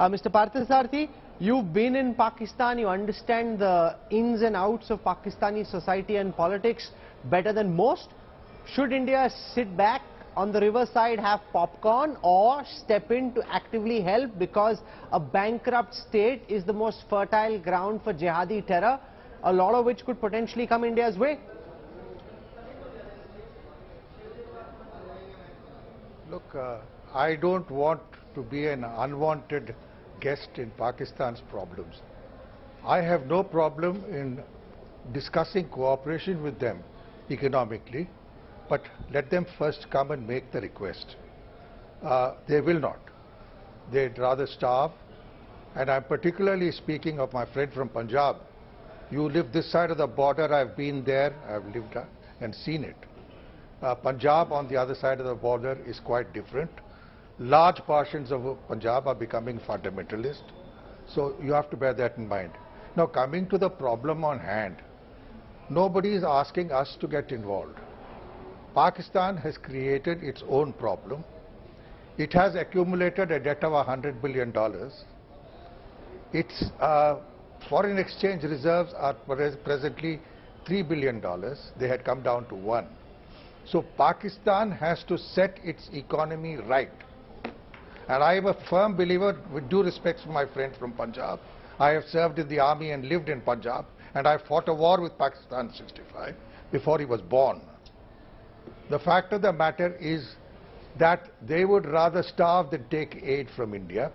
Mr. Parthasarthy, you've been in Pakistan, you understand the ins and outs of Pakistani society and politics better than most. Should India sit back on the riverside, have popcorn, or step in to actively help, because a bankrupt state is the most fertile ground for jihadi terror, a lot of which could potentially come India's way? Look, I don't want to be an unwanted guest in Pakistan's problems. I have no problem in discussing cooperation with them economically, but let them first come and make the request. They will not. They'd rather starve. And I'm particularly speaking of my friend from Punjab. You live this side of the border, I've been there, I've lived and seen it. Punjab on the other side of the border is quite different. Large portions of Punjab are becoming fundamentalist. So you have to bear that in mind. Now, coming to the problem on hand, nobody is asking us to get involved. Pakistan has created its own problem. It has accumulated a debt of $100 billion. Its foreign exchange reserves are presently $3 billion. They had come down to 1. So Pakistan has to set its economy right. And I am a firm believer, with due respect to my friend from Punjab. I have served in the army and lived in Punjab, and I fought a war with Pakistan in '65 before he was born. The fact of the matter is that they would rather starve than take aid from India,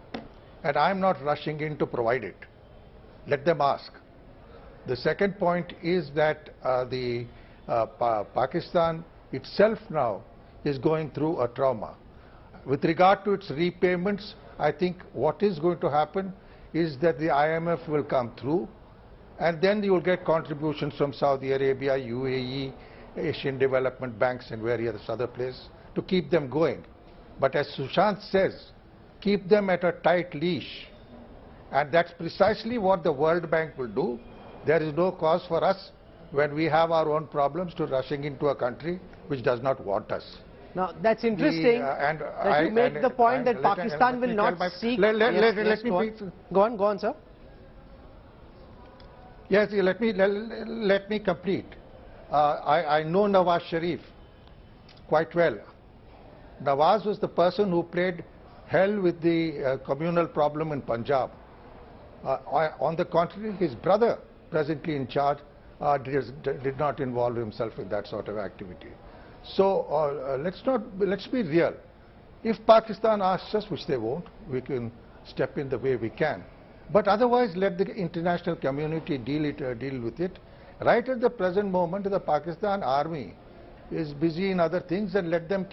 and I'm not rushing in to provide it. Let them ask. The second point is that Pakistan itself now is going through a trauma. With regard to its repayments, I think what is going to happen is that the IMF will come through, and then you will get contributions from Saudi Arabia, UAE, Asian Development Banks and various other places to keep them going. But as Sushant says, keep them at a tight leash. And that's precisely what the World Bank will do. There is no cause for us, when we have our own problems, to rushing into a country which does not want us. Now, that's interesting that you make the point that Pakistan will not seek... Go on, sir. Yes, let me complete. I know Nawaz Sharif quite well. Nawaz was the person who played hell with the communal problem in Punjab. On the contrary, his brother, presently in charge, did not involve himself in that sort of activity. So let's be real. If Pakistan asks us, which they won't, we can step in the way we can. But otherwise, let the international community deal with it. Right at the present moment, the Pakistan army is busy in other things, and let them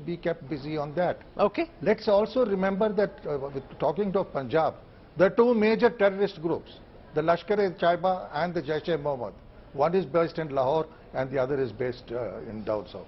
be kept busy on that. Okay. Let's also remember that, talking to Punjab, there are two major terrorist groups, the Lashkar-e-Taiba and the Jaish-e-Mohammed. One is based in Lahore and the other is based in down south.